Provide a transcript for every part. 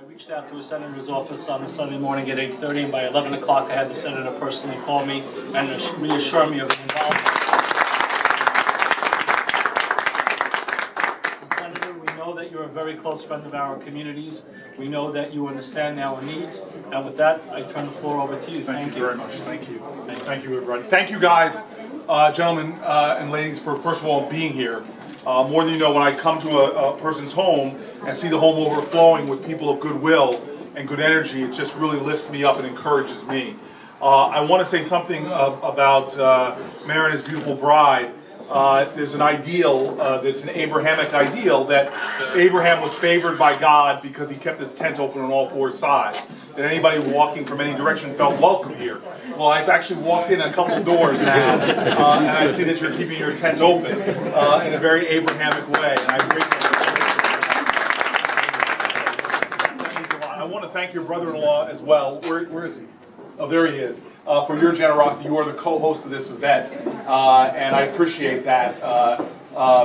reached out to a senator's office on a Sunday morning at 8:30, and by 11 o'clock I had the senator personally call me and reassure me of his involvement. So, Senator, we know that you're a very close friend of our communities. We know that you understand our needs, and with that, I turn the floor over to you. Thank you very much. Thank you. Thank you, everybody. Thank you, guys, gentlemen and ladies, for first of all being here. More than you know, when I come to a person's home and see the home overflowing with people of goodwill and good energy, it just really lifts me up and encourages me. I want to say something about Mayor and his beautiful bride. There's an ideal, that's an Abrahamic ideal, that Abraham was favored by God because he kept his tent open on all four sides. That anybody walking from any direction felt welcome here. Well, I've actually walked in a couple of doors now, and I see that you're keeping your tent open in a very Abrahamic way, and I'm grateful for that. That means a lot. I want to thank your brother-in-law as well. Where is he? Oh, there he is. For your generosity. You are the co-host of this event, and I appreciate that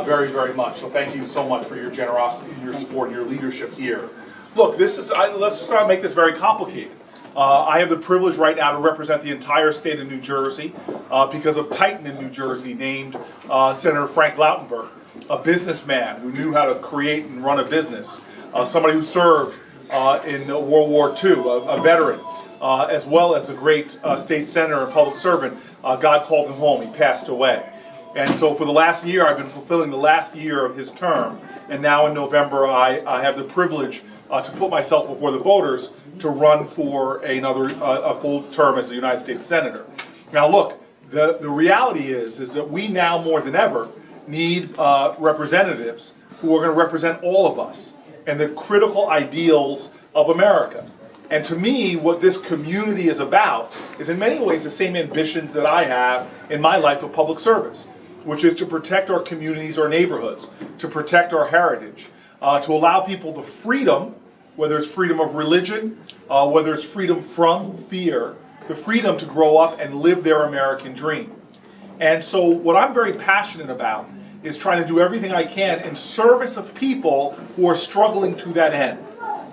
very, very much. So thank you so much for your generosity, your support, and your leadership here. Look, let's just not make this very complicated. I have the privilege right now to represent the entire state of New Jersey because of Titan in New Jersey, named Senator Frank Lautenberg, a businessman who knew how to create and run a business, somebody who served in World War II, a veteran. As well as a great state senator and public servant. God called him home. He passed away. And so for the last year, I've been fulfilling the last year of his term. And now in November, I have the privilege to put myself before the voters to run for a full term as a United States Senator. Now look, the reality is that we now more than ever need representatives who are going to represent all of us and the critical ideals of America. And to me, what this community is about is in many ways the same ambitions that I have in my life of public service, which is to protect our communities, our neighborhoods, to protect our heritage, to allow people the freedom, whether it's freedom of religion, whether it's freedom from fear, the freedom to grow up and live their American dream. And so what I'm very passionate about is trying to do everything I can in service of people who are struggling to that end.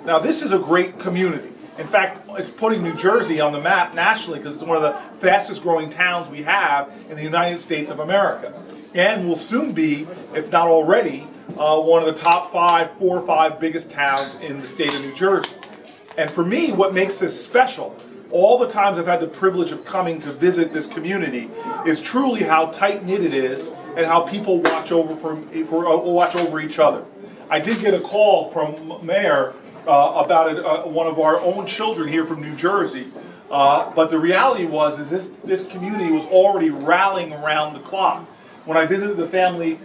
Now, this is a great community. In fact, it's putting New Jersey on the map nationally because it's one of the fastest growing towns we have in the United States of America. And will soon be, if not already, one of the top 4 or 5 biggest towns in the state of New Jersey. And for me, what makes this special, all the times I've had the privilege of coming to visit this community, is truly how tight-knit it is and how people watch over each other. I did get a call from Mayor about one of our own children here from New Jersey. But the reality is this community was already rallying around the clock. When I visited the family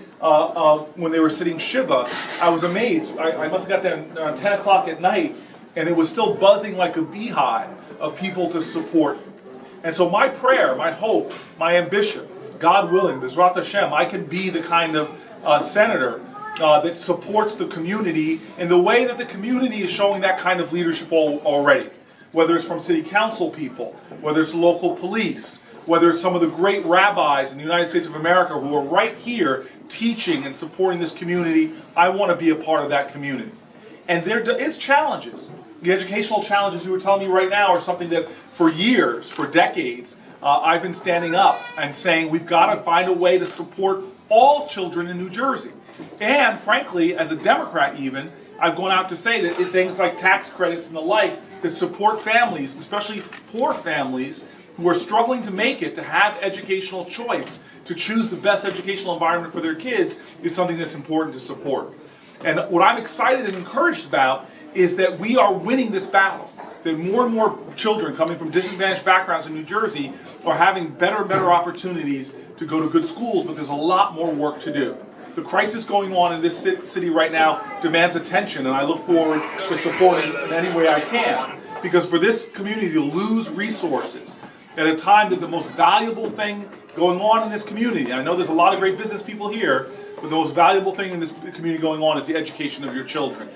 when they were sitting Shiva, I was amazed. I must have got there around 10 o'clock at night, and it was still buzzing like a beehive of people to support. And so my prayer, my hope, my ambition, God willing, B'ezrat Hashem, I can be the kind of senator that supports the community in the way that the community is showing that kind of leadership already. Whether it's from city council people, whether it's local police, whether it's some of the great rabbis in the United States of America who are right here teaching and supporting this community, I want to be a part of that community. And there is challenges. The educational challenges you were telling me right now are something that for years, for decades, I've been standing up and saying we've got to find a way to support all children in New Jersey. And frankly, as a Democrat even, I've gone out to say that things like tax credits and the like that support families, especially poor families, who are struggling to make it, to have educational choice, to choose the best educational environment for their kids, is something that's important to support. And what I'm excited and encouraged about is that we are winning this battle. That more and more children coming from disadvantaged backgrounds in New Jersey are having better and better opportunities to go to good schools, but there's a lot more work to do. The crisis going on in this city right now demands attention, and I look forward to supporting in any way I can. Because for this community to lose resources at a time that the most valuable thing going on in this community, I know there's a lot of great business people here, but the most valuable thing in this community going on is the education of your children.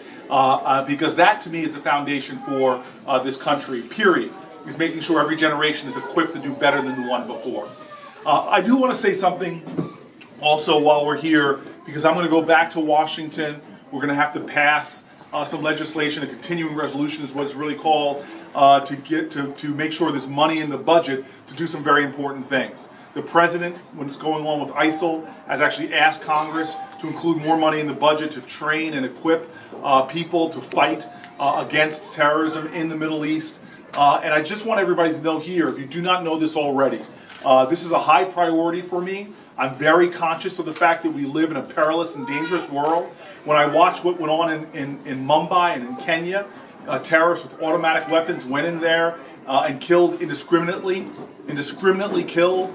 Because that, to me, is the foundation for this country, period. Is making sure every generation is equipped to do better than the one before. I do want to say something also while we're here, because I'm going to go back to Washington. We're going to have to pass some legislation, a continuing resolution is what it's really called, to make sure there's money in the budget to do some very important things. The president, when it's going along with ISIL, has actually asked Congress to include more money in the budget to train and equip people to fight against terrorism in the Middle East. And I just want everybody to know here, if you do not know this already, this is a high priority for me. I'm very conscious of the fact that we live in a perilous and dangerous world. When I watched what went on in Mumbai and in Kenya, terrorists with automatic weapons went in there and killed indiscriminately killed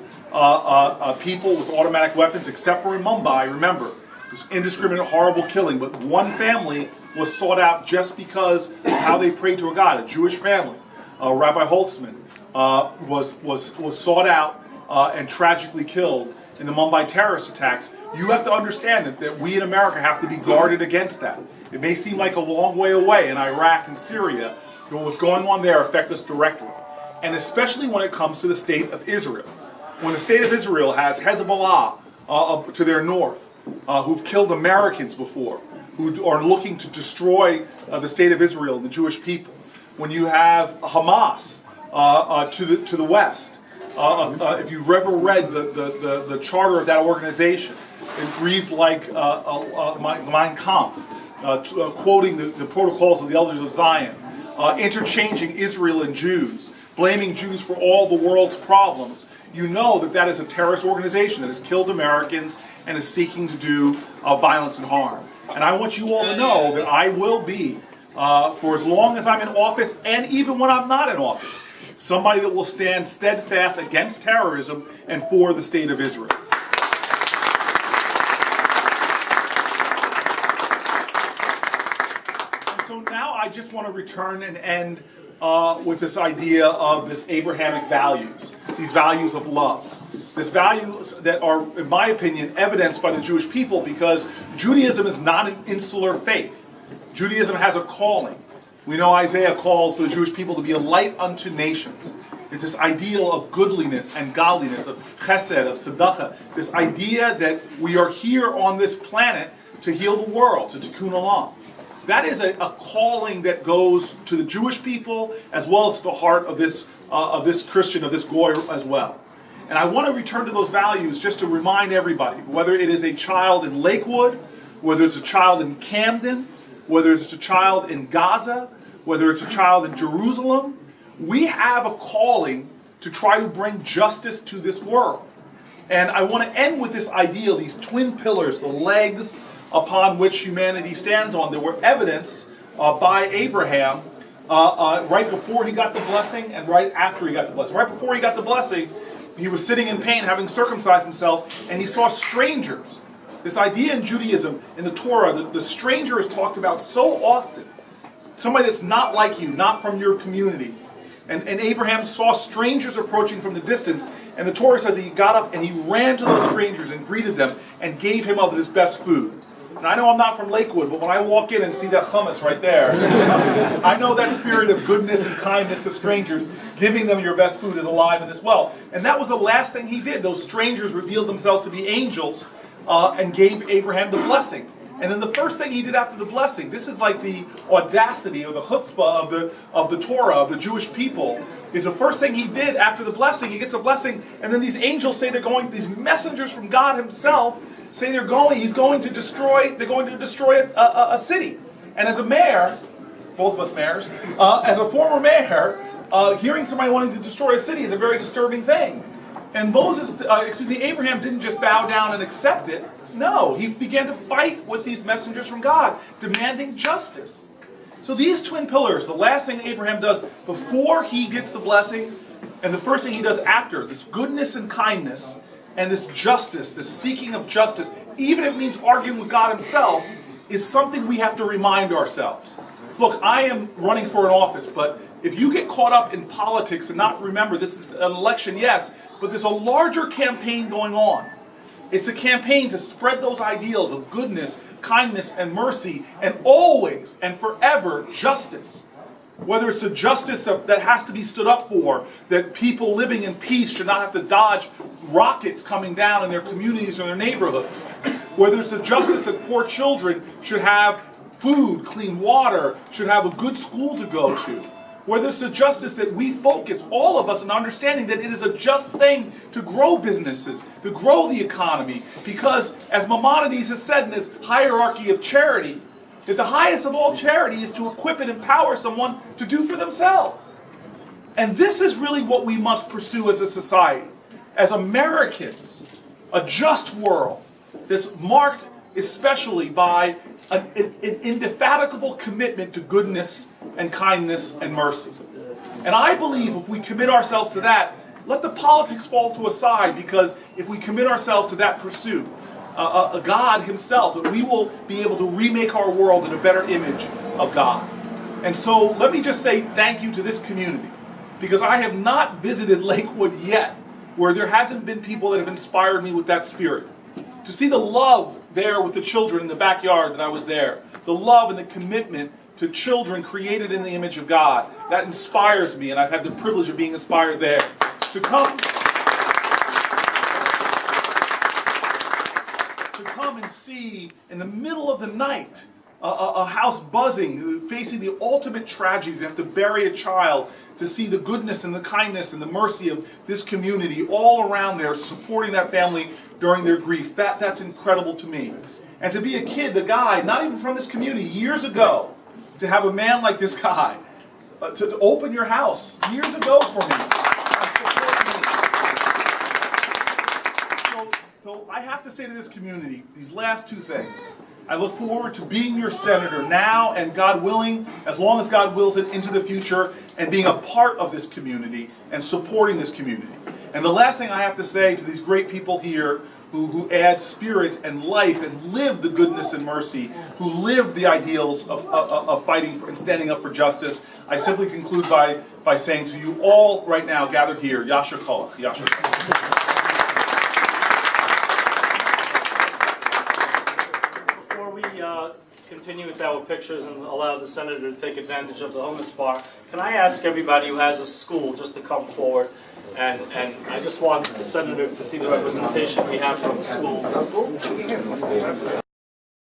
people with automatic weapons, except for in Mumbai. Remember, it was indiscriminate, horrible killing, but one family was sought out just because of how they prayed to a God, a Jewish family. Rabbi Holtzman was sought out and tragically killed in the Mumbai terrorist attacks. You have to understand that we in America have to be guarded against that. It may seem like a long way away in Iraq and Syria, but what's going on there affects us directly. And especially when it comes to the state of Israel. When the state of Israel has Hezbollah to their north, who've killed Americans before, who are looking to destroy the state of Israel and the Jewish people. When you have Hamas to the west, if you've ever read the charter of that organization, it reads like Mein Kampf, quoting the protocols of the elders of Zion, interchanging Israel and Jews, blaming Jews for all the world's problems. You know that that is a terrorist organization that has killed Americans and is seeking to do violence and harm. And I want you all to know that I will be, for as long as I'm in office and even when I'm not in office, somebody that will stand steadfast against terrorism and for the state of Israel. And so now I just want to return and end with this idea of this Abrahamic values, these values of love. These values that are, in my opinion, evidenced by the Jewish people, because Judaism is not an insular faith. Judaism has a calling. We know Isaiah called for the Jewish people to be a light unto nations. It's this ideal of goodliness and godliness, of chesed, of tzedakah, this idea that we are here on this planet to heal the world, to tikkun olam. That is a calling that goes to the Jewish people as well as to the heart of this Christian, of this goy as well. And I want to return to those values just to remind everybody, whether it is a child in Lakewood, whether it's a child in Camden, whether it's a child in Gaza, whether it's a child in Jerusalem, we have a calling to try to bring justice to this world. And I want to end with this ideal, these twin pillars, the legs upon which humanity stands on, that were evidenced by Abraham right before he got the blessing and right after he got the blessing. Right before he got the blessing, he was sitting in pain, having circumcised himself, and he saw strangers. This idea in Judaism, in the Torah, the stranger is talked about so often. Somebody that's not like you, not from your community. And Abraham saw strangers approaching from the distance, and the Torah says he got up and he ran to those strangers and greeted them and gave him of his best food. And I know I'm not from Lakewood, but when I walk in and see that hummus right there, I know that spirit of goodness and kindness to strangers, giving them your best food, is alive in this well. And that was the last thing he did. Those strangers revealed themselves to be angels and gave Abraham the blessing. And then the first thing he did after the blessing, this is like the audacity or the chutzpah of the Torah, of the Jewish people, is the first thing he did after the blessing. He gets a blessing, and then these angels say they're going, these messengers from God himself say they're going to destroy a city. And as a mayor, both of us mayors, as a former mayor, hearing somebody wanting to destroy a city is a very disturbing thing. And Abraham didn't just bow down and accept it. No, he began to fight with these messengers from God, demanding justice. So these twin pillars, the last thing Abraham does before he gets the blessing, and the first thing he does after, this goodness and kindness, and this justice, this seeking of justice, even if it means arguing with God himself, is something we have to remind ourselves. Look, I am running for an office, but if you get caught up in politics and not remember this is an election, yes, but there's a larger campaign going on. It's a campaign to spread those ideals of goodness, kindness, and mercy, and always and forever justice. Whether it's a justice that has to be stood up for, that people living in peace should not have to dodge rockets coming down in their communities or their neighborhoods. Whether it's a justice that poor children should have food, clean water, should have a good school to go to. Where there's a justice that we focus, all of us, in understanding that it is a just thing to grow businesses, to grow the economy. Because, as Maimonides has said in his hierarchy of charity, that the highest of all charity is to equip and empower someone to do for themselves. And this is really what we must pursue as a society. As Americans, a just world that's marked especially by an indefatigable commitment to goodness and kindness and mercy. And I believe if we commit ourselves to that, let the politics fall to a side, because if we commit ourselves to that pursuit, God himself, that we will be able to remake our world in a better image of God. And so let me just say thank you to this community, because I have not visited Lakewood yet where there hasn't been people that have inspired me with that spirit. To see the love there with the children in the backyard that I was there, the love and the commitment to children created in the image of God, that inspires me, and I've had the privilege of being inspired there. To come and see in the middle of the night a house buzzing, facing the ultimate tragedy to have to bury a child, to see the goodness and the kindness and the mercy of this community all around there supporting that family during their grief. That's incredible to me. And to be a kid, the guy, not even from this community, years ago, to have a man like this guy, to open your house years ago for me. So I have to say to this community, these last two things. I look forward to being your senator now, and God willing, as long as God wills it, into the future, and being a part of this community and supporting this community. And the last thing I have to say to these great people here who add spirit and life and live the goodness and mercy, who live the ideals of fighting for and standing up for justice, I simply conclude by saying to you all right now gathered here, Yasher Koach, Yasher Koach. Continue with our pictures and allow the senator to take advantage of the homeless bar. Can I ask everybody who has a school just to come forward, and I just want the senator to see the representation we have from the schools.